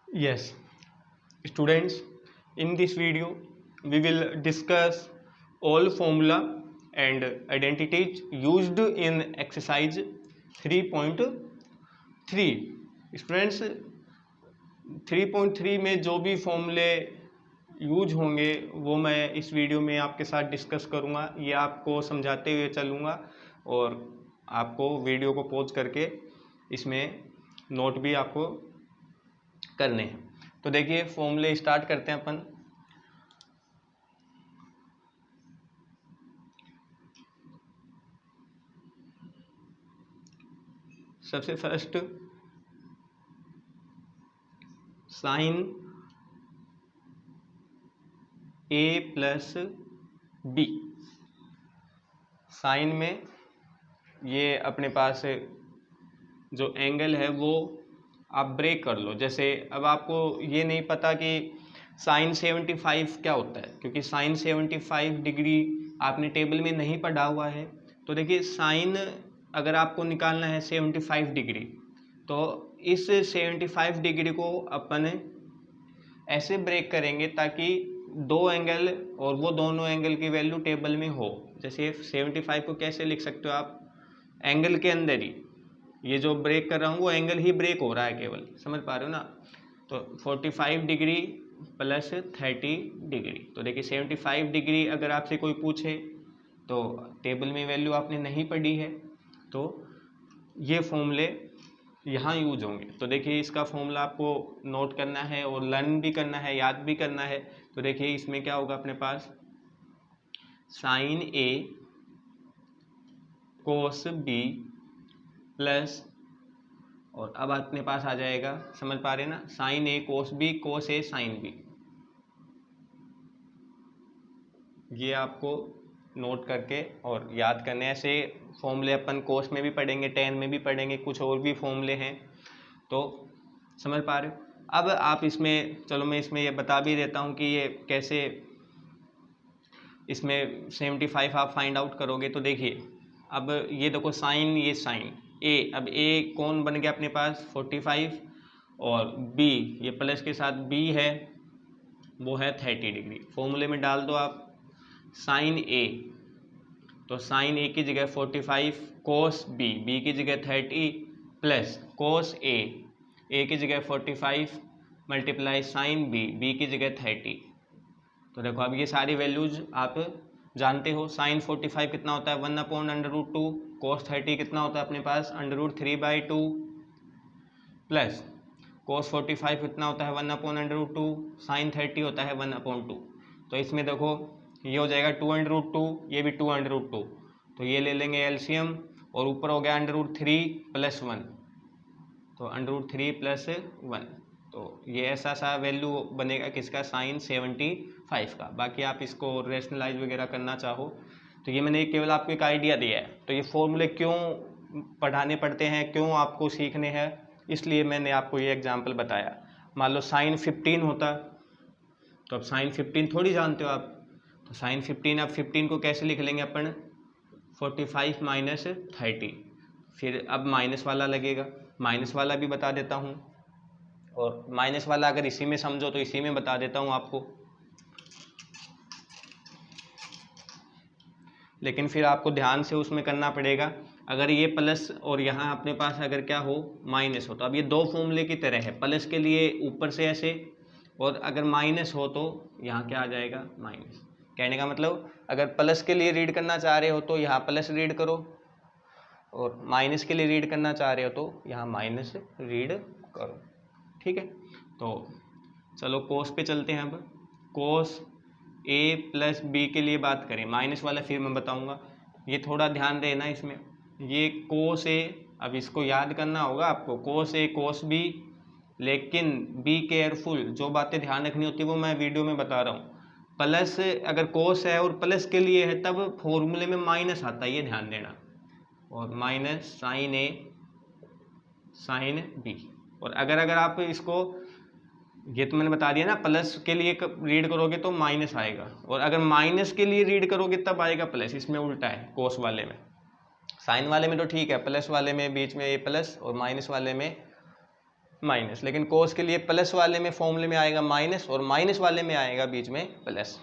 Yes, students, in this video we will discuss all formula and identities used in exercise 3.3. Students, 3.3 में जो भी फॉर्मूले use होंगे वो मैं इस वीडियो में आपके साथ डिस्कस करूँगा, ये आपको समझाते हुए चलूँगा और आपको वीडियो को पॉज करके इसमें नोट भी आपको करने हैं। तो देखिए फॉर्मूले स्टार्ट करते हैं अपन। सबसे फर्स्ट साइन ए प्लस बी। साइन में ये अपने पास जो एंगल है वो आप ब्रेक कर लो। जैसे अब आपको ये नहीं पता कि साइन 75 क्या होता है, क्योंकि साइन 75 डिग्री आपने टेबल में नहीं पढ़ा हुआ है। तो देखिए साइन अगर आपको निकालना है 75 डिग्री, तो इस 75 डिग्री को अपन ऐसे ब्रेक करेंगे ताकि दो एंगल और वो दोनों एंगल की वैल्यू टेबल में हो। जैसे 75 को कैसे लिख सकते हो आप, एंगल के अंदर ही ये जो ब्रेक कर रहा हूँ वो एंगल ही ब्रेक हो रहा है, केवल समझ पा रहे हो ना। तो 45 डिग्री प्लस 30 डिग्री। तो देखिए 75 डिग्री अगर आपसे कोई पूछे तो टेबल में वैल्यू आपने नहीं पढ़ी है, तो ये फॉर्मूले यहाँ यूज होंगे। तो देखिए इसका फॉर्मूला आपको नोट करना है और लर्न भी करना है, याद भी करना है। तो देखिए इसमें क्या होगा अपने पास, साइन ए कोस बी प्लस, और अब अपने पास आ जाएगा, समझ पा रहे ना, साइन ए कोस बी कोस ए साइन बी। ये आपको नोट करके और याद करने हैं। ऐसे फॉर्मूले अपन कोस में भी पढ़ेंगे, टेन में भी पढ़ेंगे, कुछ और भी फॉर्मूले हैं, तो समझ पा रहे हो। अब आप इसमें चलो मैं इसमें ये बता भी देता हूँ कि ये कैसे इसमें 75 आप फाइंड आउट करोगे। तो देखिए अब ये देखो साइन, ये साइन ए, अब ए कौन बन गया अपने पास 45, और बी ये प्लस के साथ बी है वो है 30 डिग्री। फॉर्मूले में डाल दो आप साइन ए, तो साइन ए की जगह 45, कोस बी, बी की जगह 30 प्लस कोस ए की जगह 45 मल्टीप्लाई साइन बी, बी की जगह 30। तो देखो अब ये सारी वैल्यूज आप जानते हो। साइन 45 कितना होता है 1/√2, कोस 30 कितना होता है अपने पास √3/2 प्लस कोस 45 कितना होता है 1/√2, साइन 30 होता है 1/2। तो इसमें देखो ये हो जाएगा 2/2, ये भी 2/2, तो ये ले लेंगे एलसीएम, और ऊपर हो गया √3 + 1, तो √3 + 1। तो ये ऐसा सा वैल्यू बनेगा किसका, साइन 75 का। बाकी आप इसको रेशनलाइज वगैरह करना चाहो तो ये मैंने केवल आपको एक आइडिया दिया है। तो ये फॉर्मूले क्यों पढ़ाने पड़ते हैं, क्यों आपको सीखने हैं, इसलिए मैंने आपको ये एग्जांपल बताया। मान लो साइन 15 होता तो अब साइन 15 थोड़ी जानते हो आप, तो साइन 15, अब 15 को कैसे लिख लेंगे अपन, 45 - 30, फिर अब माइनस वाला लगेगा, माइनस वाला भी बता देता हूँ, और माइनस वाला अगर इसी में समझो तो इसी में बता देता हूँ आपको। लेकिन फिर आपको ध्यान से उसमें करना पड़ेगा। अगर ये प्लस और यहाँ अपने पास अगर क्या हो माइनस हो, तो अब ये दो फॉर्मूले की तरह है, प्लस के लिए ऊपर से ऐसे, और अगर माइनस हो तो यहाँ क्या आ जाएगा माइनस। कहने का मतलब अगर प्लस के लिए रीड करना चाह रहे हो तो यहाँ प्लस रीड करो, और माइनस के लिए रीड करना चाह रहे हो तो यहाँ माइनस रीड करो, ठीक है। तो चलो कोस पे चलते हैं। अब कोस ए प्लस बी के लिए बात करें, माइनस वाला फिर मैं बताऊंगा, ये थोड़ा ध्यान देना इसमें। ये कोस ए, अब इसको याद करना होगा आपको, कोस ए कोस बी, लेकिन बी केयरफुल, जो बातें ध्यान रखनी होती है वो मैं वीडियो में बता रहा हूँ। प्लस अगर कोस है और प्लस के लिए है तब फॉर्मूले में माइनस आता है, ये ध्यान देना, और माइनस साइन ए साइन बी। और अगर आप इसको, ये तो मैंने बता दिया ना, प्लस के लिए रीड करोगे तो माइनस आएगा, और अगर माइनस के लिए रीड करोगे तब आएगा प्लस। इसमें उल्टा है कोस वाले में, साइन वाले में तो ठीक है, प्लस वाले में बीच में ए प्लस और माइनस वाले में माइनस, लेकिन कोस के लिए प्लस वाले में फॉर्मूले में आएगा माइनस और माइनस वाले में आएगा बीच में प्लस।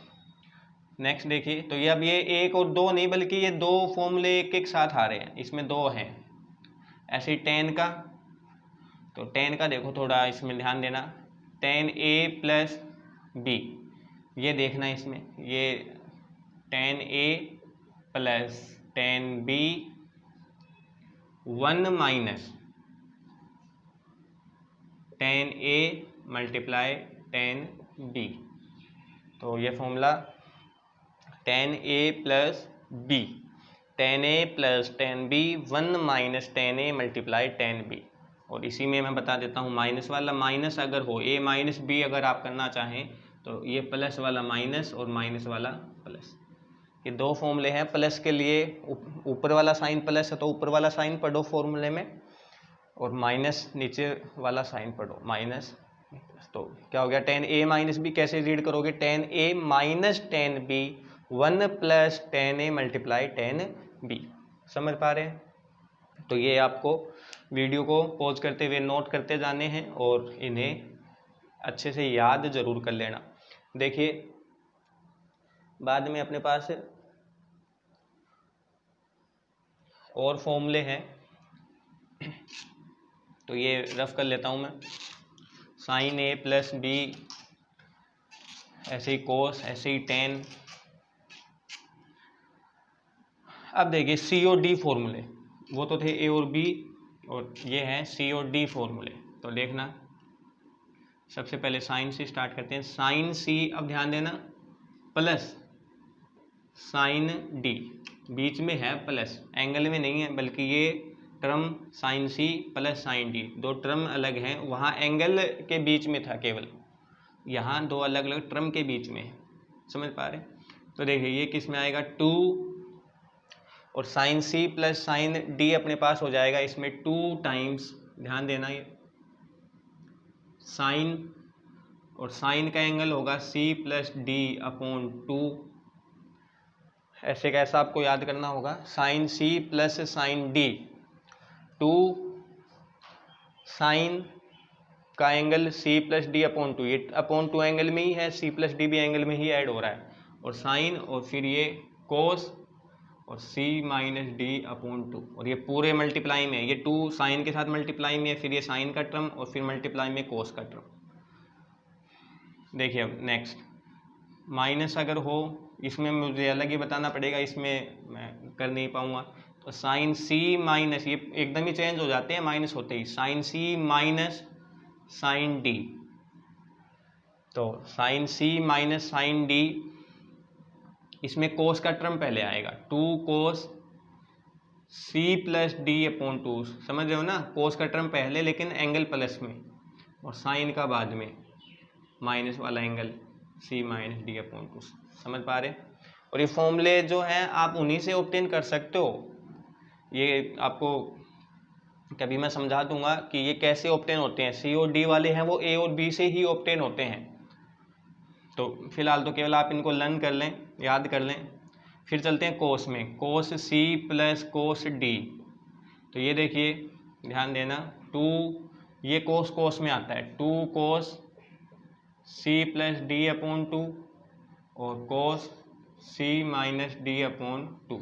नेक्स्ट देखिए, तो ये अब ये एक और दो नहीं बल्कि ये दो फॉर्मूले एक एक साथ आ रहे हैं, इसमें दो हैं। ऐसे ही टेन का, तो टेन का देखो थोड़ा इसमें ध्यान देना, टेन ए प्लस बी, ये देखना इसमें, ये tan A plus tan B 1 minus tan A multiply tan B. तो ये formula tan A plus B, tan A plus tan B 1 minus tan A multiply tan B. और इसी में मैं बता देता हूँ माइनस वाला माइनस अगर हो, ए माइनस बी अगर आप करना चाहें तो ये प्लस वाला माइनस और माइनस वाला प्लस, ये दो फॉर्मूले हैं। प्लस के लिए ऊपर वाला साइन प्लस है तो ऊपर वाला साइन पढ़ो फॉर्मूले में, और माइनस नीचे वाला साइन पढ़ो माइनस। तो क्या हो गया, टेन ए माइनस बी कैसे रीड करोगे, tan A minus tan B 1 plus tan A multiply tan B. समझ पा रहे हैं? तो ये आपको वीडियो को पॉज करते हुए नोट करते जाने हैं और इन्हें अच्छे से याद जरूर कर लेना। देखिए बाद में अपने पास और फॉर्मूले हैं, तो ये रफ कर लेता हूँ मैं। साइन ए प्लस बी, ऐसे ही कोस, ऐसे ही टेन। अब देखिए सी और डी फॉर्मूले, वो तो थे ए और बी, और ये हैं सी और डी फॉर्मूले। तो देखना सबसे पहले साइन से स्टार्ट करते हैं। साइन सी, अब ध्यान देना, प्लस साइन डी, बीच में है प्लस, एंगल में नहीं है, बल्कि ये term sine C plus sine D, दो टर्म अलग हैं, वहाँ एंगल के बीच में था केवल, यहाँ दो अलग अलग टर्म के बीच में है। समझ पा रहे? तो देखिए ये किस में आएगा, 2, और sine C plus sine D अपने पास हो जाएगा इसमें 2 टाइम्स, ध्यान देना, ये साइन और साइन का एंगल होगा सी प्लस डी अपॉन 2। ऐसे कैसा आपको याद करना होगा, sine C plus sine D, 2 sine का angle C plus D upon 2, ये अपॉन 2 एंगल में ही है, सी प्लस डी भी एंगल में ही ऐड हो रहा है, और साइन और फिर ये कोस और सी माइनस डी अपॉन 2, और ये पूरे मल्टीप्लाई में, ये 2 साइन के साथ मल्टीप्लाई में है, फिर ये साइन का टर्म और फिर मल्टीप्लाई में कोस का टर्म। देखिए अब नेक्स्ट, माइनस अगर हो, इसमें मुझे अलग ही बताना पड़ेगा, इसमें मैं कर नहीं पाऊंगा। तो साइन सी माइनस, ये एकदम ही चेंज हो जाते हैं माइनस होते ही, sign C minus sign D, तो sign C minus sign D, इसमें कोस का टर्म पहले आएगा, 2 कोस सी प्लस डी अपॉन 2, समझ रहे हो ना, कोस का टर्म पहले लेकिन एंगल प्लस में, और साइन का बाद में, माइनस वाला angle C minus D upon 2। समझ पा रहे? और ये फॉर्मूले जो हैं आप उन्हीं से ऑब्टेन कर सकते हो, ये आपको कभी मैं समझा दूंगा कि ये कैसे ऑब्टेन होते हैं। सी और डी वाले हैं वो ए और बी से ही ऑब्टेन होते हैं। तो फिलहाल तो केवल आप इनको लर्न कर लें, याद कर लें। फिर चलते हैं कोस में, कोस सी प्लस कोस डी, तो ये देखिए ध्यान देना, 2, ये कोस कोस में आता है, 2 कोस सी प्लस डी अपॉन 2 और कोस सी माइनस डी अपॉन 2।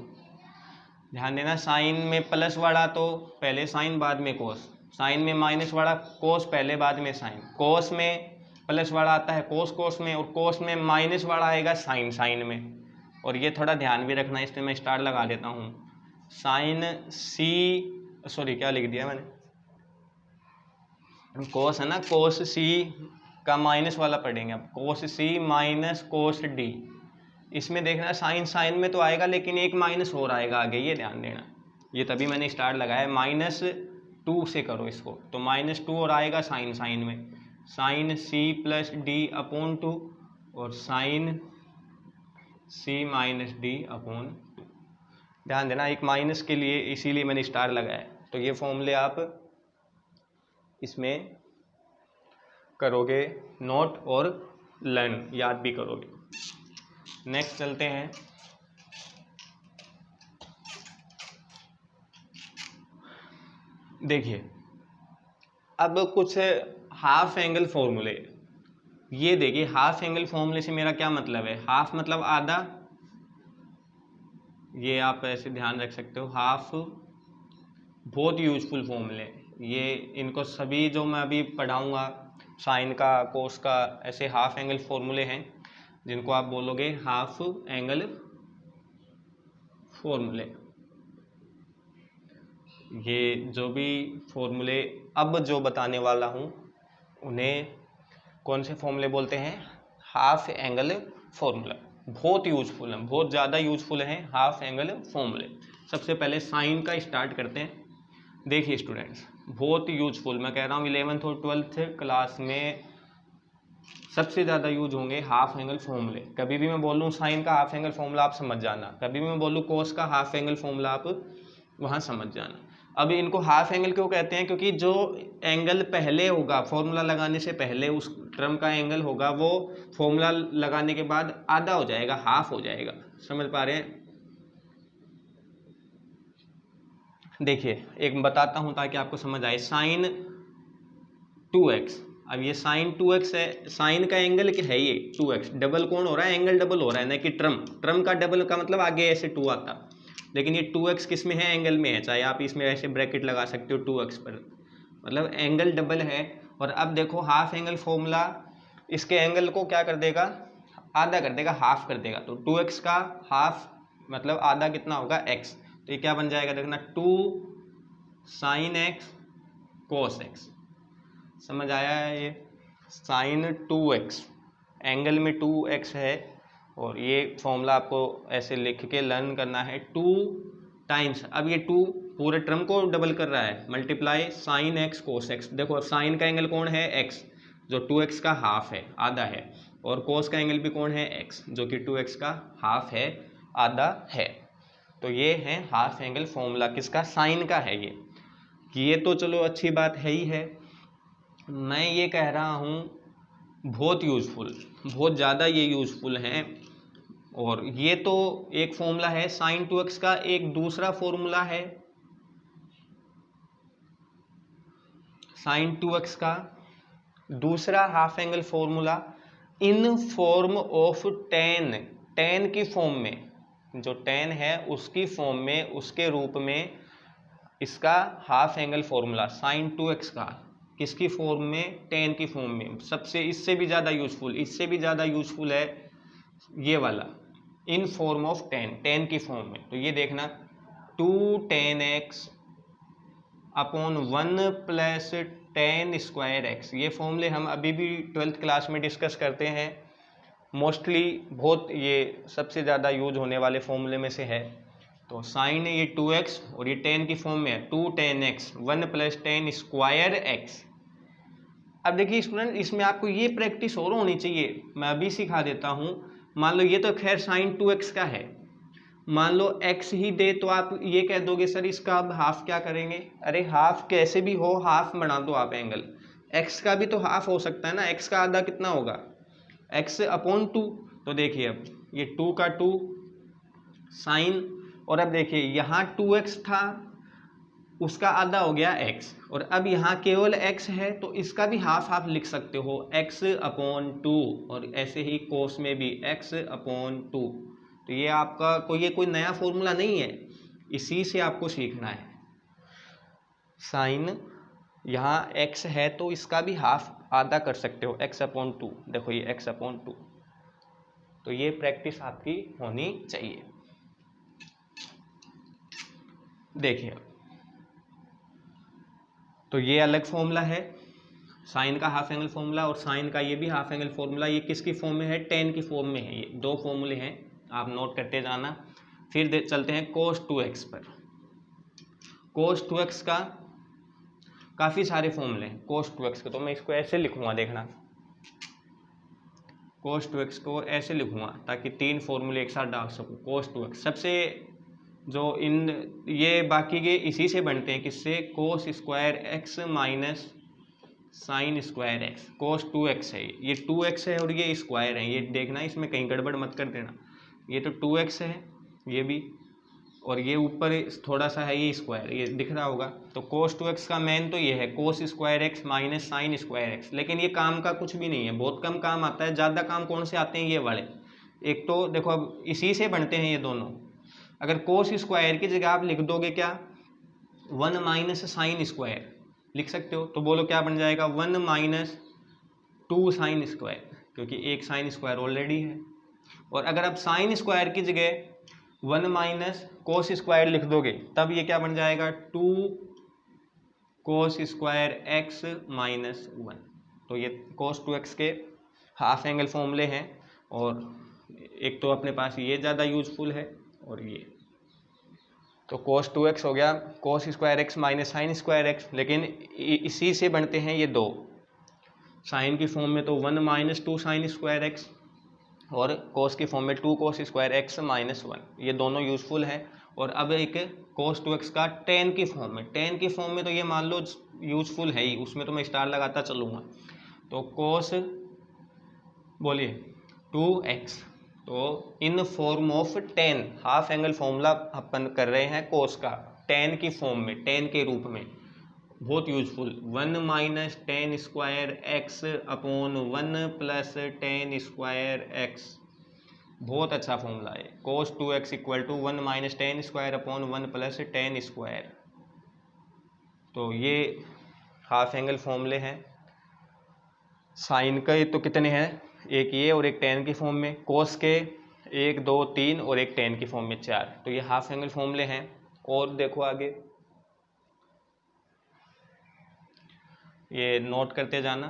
ध्यान देना साइन में प्लस वाला तो पहले साइन बाद में कोस, साइन में माइनस वाला कोस पहले बाद में साइन, कोस में प्लस वाला आता है कोस कोस में, और कोस में माइनस वाला आएगा साइन साइन में। और ये थोड़ा ध्यान भी रखना, इसमें मैं स्टार लगा देता हूँ, साइन सी, सॉरी क्या लिख दिया मैंने, कोस है ना, कोस सी का माइनस वाला पढ़ेंगे अब, कोस सी माइनस कोस डी, इसमें देखना साइन साइन में तो आएगा लेकिन एक माइनस और आएगा आगे, ये ध्यान देना, ये तभी मैंने स्टार लगाया, -2 से करो इसको, तो -2 और आएगा साइन साइन में, sine C plus D upon 2 और sine C minus D upon 2। ध्यान देना एक माइनस के लिए इसीलिए मैंने स्टार लगाया। तो ये फॉर्मूले आप इसमें करोगे नोट और लर्न, याद भी करोगे। नेक्स्ट चलते हैं, देखिए अब कुछ हाफ एंगल फॉर्मूले, ये देखिए हाफ एंगल फॉर्मूले से मेरा क्या मतलब है, हाफ मतलब आधा, ये आप ऐसे ध्यान रख सकते हो, हाफ बहुत यूजफुल फॉर्मूले, ये इनको सभी जो मैं अभी पढ़ाऊँगा साइन का कोस का, ऐसे हाफ एंगल फॉर्मूले हैं जिनको आप बोलोगे हाफ एंगल फॉर्मूले। ये जो भी फॉर्मूले अब जो बताने वाला हूँ उन्हें कौन से फॉर्मूले बोलते हैं, हाफ एंगल फॉर्मूला। बहुत यूजफुल है, बहुत ज़्यादा यूजफुल है हाफ एंगल फॉर्मूले। सबसे पहले साइन का स्टार्ट करते हैं। देखिए स्टूडेंट्स, बहुत यूजफुल, मैं कह रहा हूँ 11th और 12th क्लास में सबसे ज़्यादा यूज होंगे हाफ एंगल फॉर्मूले। कभी भी मैं बोलूँ साइन का हाफ एंगल फॉर्मूला आप समझ जाना, कभी भी मैं बोलूँ कोस का हाफ एंगल फॉर्मूला आप वहाँ समझ जाना। अब इनको हाफ एंगल क्यों कहते हैं, क्योंकि जो एंगल पहले होगा फॉर्मूला लगाने से पहले, उस टर्म का एंगल होगा वो फॉर्मूला लगाने के बाद आधा हो जाएगा, हाफ हो जाएगा। समझ पा रहे हैं? देखिए एक बताता हूँ ताकि आपको समझ आए। साइन 2x, अब ये साइन 2x है, साइन का एंगल क्या है, ये 2x, डबल कौन हो रहा है, एंगल डबल हो रहा है, ना कि ट्रम का डबल का मतलब आगे ऐसे 2 आता, लेकिन ये 2x किस में है, एंगल में है, चाहे आप इसमें ऐसे ब्रैकेट लगा सकते हो 2x पर, मतलब एंगल डबल है। और अब देखो हाफ एंगल फॉर्मूला इसके एंगल को क्या कर देगा, आधा कर देगा, हाफ कर देगा। तो 2x का हाफ मतलब आधा कितना होगा, x, तो ये क्या बन जाएगा देखना, 2 साइन x कोस x। समझ आया है? ये साइन 2x, एंगल में 2x है, और ये फॉर्मूला आपको ऐसे लिख के लर्न करना है, 2 टाइम्स, अब ये 2 पूरे टर्म को डबल कर रहा है, मल्टीप्लाई साइन x कोस x। देखो साइन का एंगल कौन है, x, जो 2x का हाफ है, आधा है, और कोस का एंगल भी कौन है, x, जो कि 2x का हाफ है, आधा है। तो ये है हाफ एंगल फॉर्मूला किसका, साइन का है ये तो चलो अच्छी बात है ही है। मैं ये कह रहा हूँ बहुत यूज़फुल, बहुत ज़्यादा ये यूज़फुल हैं। और ये तो एक फॉर्मूला है साइन 2x का, एक दूसरा फॉर्मूला है साइन 2x का, दूसरा half angle formula in form of ten की फॉर्म में, जो टेन है उसकी फॉर्म में, उसके रूप में इसका half angle formula sine 2x का, किसकी फॉर्म में, टेन की फॉर्म में। सबसे इससे भी ज़्यादा यूजफुल है ये वाला, इन फॉर्म ऑफ टेन की फॉर्म में। तो ये देखना 2 10x upon 1 plus 10 square x, ये फॉर्मूले हम अभी भी 12th क्लास में डिस्कस करते हैं। मोस्टली बहुत ये सबसे ज़्यादा यूज होने वाले फॉर्मूले में से है। तो साइन है ये 2x, और ये 10 की फॉर्म में है 2 10x 1 प्लस 10 स्क्वायर x। अब देखिए स्टूडेंट, इसमें आपको ये प्रैक्टिस और होनी चाहिए, मैं अभी सिखा देता हूँ। मान लो ये तो खैर साइन 2x का है, मान लो x ही दे तो आप ये कह दोगे सर इसका अब हाफ क्या करेंगे, अरे हाफ कैसे भी हो, हाफ बना दो आप एंगल, x का भी तो हाफ हो सकता है ना, x का आधा कितना होगा, x अपॉन 2। तो देखिए अब ये 2 का 2 साइन, और अब देखिए यहाँ 2x था, उसका आधा हो गया x, और अब यहाँ केवल x है तो इसका भी हाफ हाफ लिख सकते हो, x अपॉन 2, और ऐसे ही कोस में भी x अपॉन 2। तो ये आपका कोई नया फॉर्मूला नहीं है, इसी से आपको सीखना है। साइन यहाँ x है तो इसका भी हाफ आधा कर सकते हो, x अपॉन 2, देखो ये x अपॉन 2। तो ये प्रैक्टिस आपकी होनी चाहिए। देखिए तो ये अलग फॉर्मूला है साइन का हाफ एंगल फॉर्मूला, और साइन का ये भी हाफ एंगल फॉर्मूला, ये किसकी फॉर्म में है, टेन की फॉर्म में है। ये दो फॉर्मूले हैं, आप नोट करते जाना। फिर चलते हैं cos 2x पर। cos 2x का काफ़ी सारे फॉर्मूले हैं cos 2x के, तो मैं इसको ऐसे लिखूंगा, देखना cos 2x को ऐसे लिखूंगा ताकि 3 फॉर्मूले एक साथ डाल सकूँ। cos 2x सबसे जो इन ये बाकी के इसी से बनते हैं, किससे, cos square x minus sine square x, cos 2x है, ये 2x है और ये स्क्वायर है, ये देखना इसमें कहीं गड़बड़ मत कर देना। ये तो 2x है, ये भी, और ये ऊपर थोड़ा सा है ये स्क्वायर, ये दिख रहा होगा। तो cos 2x का मेन तो ये है cos square x minus sine square x, लेकिन ये काम का कुछ भी नहीं है, बहुत कम काम आता है। ज़्यादा काम कौन से आते हैं, ये वाले। एक तो देखो अब इसी से बनते हैं ये दोनों। अगर cos स्क्वायर की जगह आप लिख दोगे क्या, 1 माइनस साइन स्क्वायर लिख सकते हो, तो बोलो क्या बन जाएगा, 1 माइनस 2 साइन स्क्वायर, क्योंकि एक साइन स्क्वायर ऑलरेडी है। और अगर आप साइन स्क्वायर की जगह 1 माइनस कोस स्क्वायर लिख दोगे, तब ये क्या बन जाएगा, 2 कोस स्क्वायर एक्स माइनस 1। तो ये कोस 2x के हाफ एंगल फॉर्मूले हैं। और एक तो अपने पास ये ज़्यादा यूजफुल है, और ये तो cos 2x हो गया cos square x minus sine square x, लेकिन इसी से बनते हैं ये दो। साइन की फॉर्म में तो 1 माइनस 2 साइन स्क्वायर एक्स, और cos की फॉर्म में 2 cos स्क्वायर एक्स माइनस 1, ये दोनों यूजफुल है। और अब एक cos 2x का tan की फॉर्म में, tan की फॉर्म में तो ये मान लो यूजफुल है ही, उसमें तो मैं स्टार लगाता चलूँगा। तो cos बोलिए 2x, तो in form of tan, half angle formula अपन कर रहे हैं cos का tan की फॉर्म में, tan के रूप में, बहुत useful. 1 minus tan square x upon 1 plus tan square x, बहुत अच्छा फॉर्मूला है। cos 2x equal to 1 minus tan square upon 1 plus tan square. तो ये हाफ एंगल फॉर्मूले हैं। साइन के तो कितने हैं, एक ये और एक टेन की फॉर्म में, cos के 1 2 3 और एक टेन की फॉर्म में 4। तो ये हाफ एंगल फॉर्मूले हैं। और देखो आगे, ये नोट करते जाना।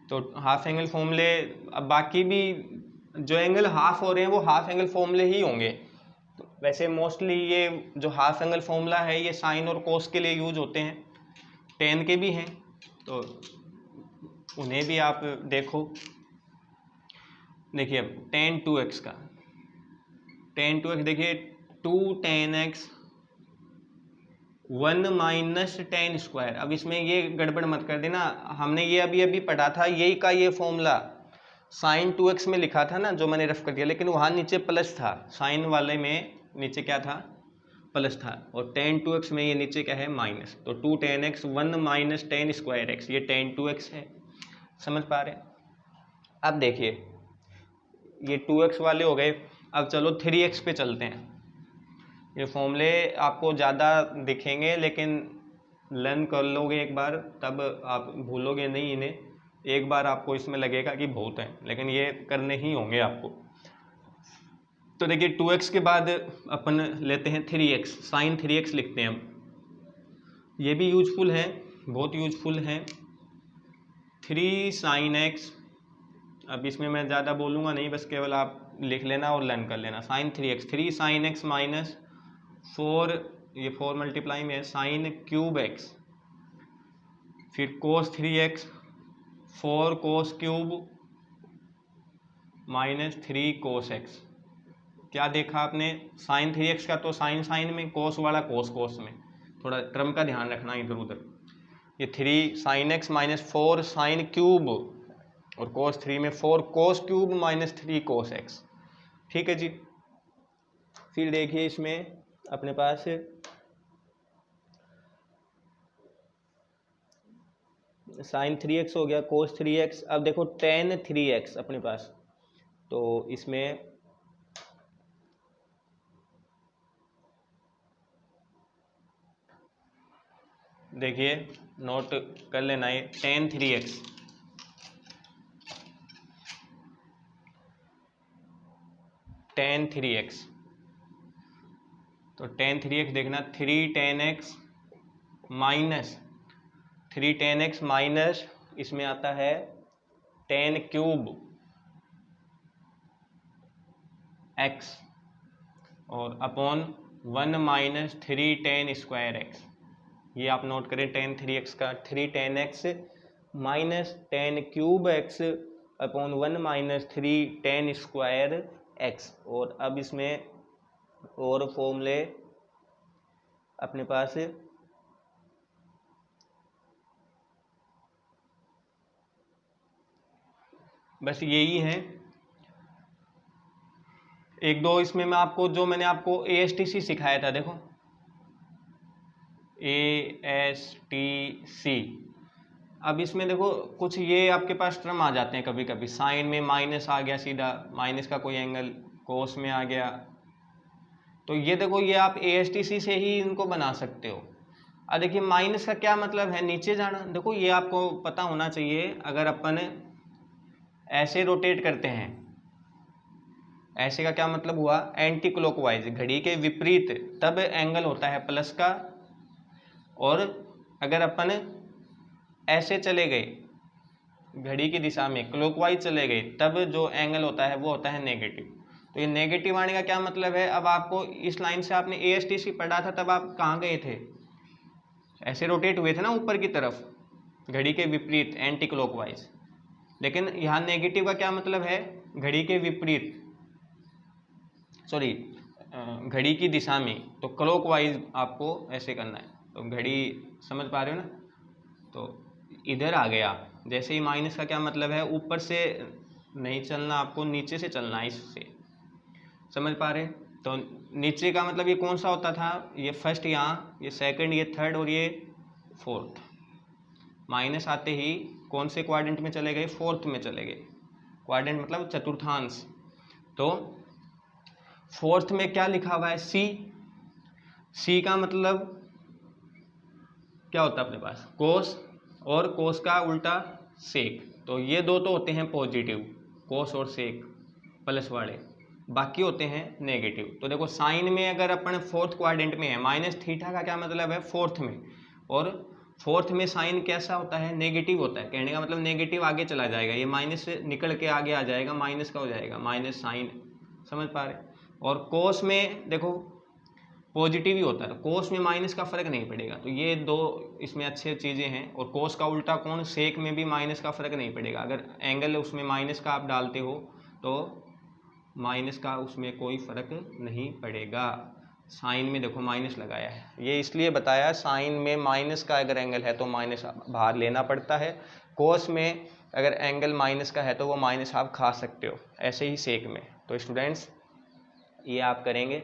तो हाफ एंगल फॉर्मूले, अब बाकी भी जो एंगल हाफ हो रहे हैं वो हाफ एंगल फॉर्मूले ही होंगे। तो वैसे मोस्टली ये जो हाफ एंगल फॉर्मूला है ये साइन और कोस के लिए यूज होते हैं, टेन के भी हैं, तो उन्हें भी आप देखो। देखिए अब tan 2x का, tan 2x देखिए 2 tan x 1 minus tan square. अब इसमें ये गड़बड़ मत कर देना, हमने ये अभी अभी पढ़ा था यही का ये फॉर्मूला साइन 2x में लिखा था ना, जो मैंने रफ कर दिया, लेकिन वहाँ नीचे प्लस था, साइन वाले में नीचे क्या था, प्लस था, और tan 2x में ये नीचे क्या है, माइनस। तो 2 tan x 1 minus tan square x, ये tan 2x है। समझ पा रहे हैं। अब देखिए ये 2x वाले हो गए। अब चलो 3x पे चलते हैं। ये फॉर्मूले आपको ज़्यादा दिखेंगे, लेकिन लर्न कर लोगे एक बार तब आप भूलोगे नहीं इन्हें। एक बार आपको इसमें लगेगा कि बहुत है, लेकिन ये करने ही होंगे आपको। तो देखिए 2x के बाद अपन लेते हैं 3x, साइन 3x लिखते हैं हम। ये भी यूजफुल है, बहुत यूजफुल है। 3 साइन एक्स, अब इसमें मैं ज़्यादा बोलूँगा नहीं, बस केवल आप लिख लेना और लर्न कर लेना। Sign 3x, 3 sine x minus 4, ये 4 मल्टीप्लाई में है, साइन क्यूब एक्स, फिर कोस 3x 4 cos cube minus 3 cos x. क्या देखा आपने, साइन 3x का तो साइन साइन में, कोस वाला कोस कोस में, थोड़ा टर्म का ध्यान रखना इधर उधर। ये 3 sine x minus 4 sine cube, और कोस 3 में 4 cos cube minus 3 cos x. ठीक है जी। फिर देखिए इसमें अपने पास साइन 3x हो गया, कोस 3x। अब देखो टेन 3x अपने पास, तो इसमें देखिए नोट कर लेना, ये टेन 3x, टेन 3x, तो टेन 3x देखना, 3 tan x minus 3 tan x minus इसमें आता है टेन क्यूब x, और upon 1 minus 3 tan square x. ये आप नोट करें, टेन 3x का 3 tan x minus ten cube x upon 1 minus 3 tan square x. और अब इसमें और फॉर्मूले अपने पास बस यही है। एक दो इसमें मैं आपको, जो मैंने आपको ASTC सिखाया था, देखो ASTC। अब इसमें देखो कुछ ये आपके पास टर्म आ जाते हैं कभी कभी, साइन में माइनस आ गया, सीधा माइनस का कोई एंगल, कोस में आ गया। तो ये देखो, ये आप ASTC से ही इनको बना सकते हो। अब देखिए माइनस का क्या मतलब है, नीचे जाना। देखो ये आपको पता होना चाहिए, अगर अपन ऐसे रोटेट करते हैं, ऐसे का क्या मतलब हुआ, एंटी क्लॉकवाइज, घड़ी के विपरीत, तब एंगल होता है प्लस का। और अगर अपन ऐसे चले गए, घड़ी की दिशा में क्लॉकवाइज चले गए, तब जो एंगल होता है वो होता है नेगेटिव। तो ये नेगेटिव आने का क्या मतलब है, अब आपको इस लाइन से आपने ASTC पढ़ा था, तब आप कहाँ गए थे, ऐसे रोटेट हुए थे ना ऊपर की तरफ, घड़ी के विपरीत, एंटी क्लॉकवाइज। लेकिन यहाँ नेगेटिव का क्या मतलब है, घड़ी के विपरीत, सॉरी घड़ी की दिशा में, तो क्लॉकवाइज आपको ऐसे करना है। तो घड़ी समझ पा रहे हो ना, तो इधर आ गया। जैसे ही माइनस का क्या मतलब है, ऊपर से नहीं चलना, आपको नीचे से चलना है, इससे समझ पा रहे। तो नीचे का मतलब ये कौन सा होता था, ये फर्स्ट यहाँ, ये सेकंड, ये थर्ड और ये फोर्थ। माइनस आते ही कौन से क्वाड्रेंट में चले गए, फोर्थ में चले गए। क्वाड्रेंट मतलब चतुर्थांश। तो फोर्थ में क्या लिखा हुआ है, सी का मतलब क्या होता है अपने पास, कोस, और कोस का उल्टा सेक। तो ये दो तो होते हैं पॉजिटिव, कोस और सेक प्लस वाले, बाकी होते हैं नेगेटिव। तो देखो साइन में अगर अपन फोर्थ क्वाड्रेंट में है, माइनस थीटा का क्या मतलब है, फोर्थ में, और फोर्थ में साइन कैसा होता है, नेगेटिव होता है। कहने का मतलब नेगेटिव आगे चला जाएगा, ये माइनस से निकल के आगे आ जाएगा, माइनस का हो जाएगा, माइनस साइन, समझ पा रहे। और कोस में देखो पॉजिटिव ही होता है, तो कोस में माइनस का फर्क नहीं पड़ेगा। तो ये दो इसमें अच्छी चीज़ें हैं। और कोस का उल्टा कौन, सेक में भी माइनस का फर्क नहीं पड़ेगा। अगर एंगल उसमें माइनस का आप डालते हो तो माइनस का उसमें कोई फर्क नहीं पड़ेगा। साइन में देखो माइनस लगाया है, ये इसलिए बताया, साइन में माइनस का अगर एंगल है तो माइनस बाहर लेना पड़ता है। कोस में अगर एंगल माइनस का है तो वो माइनस आप खा सकते हो, ऐसे ही सेक में। तो स्टूडेंट्स ये आप करेंगे।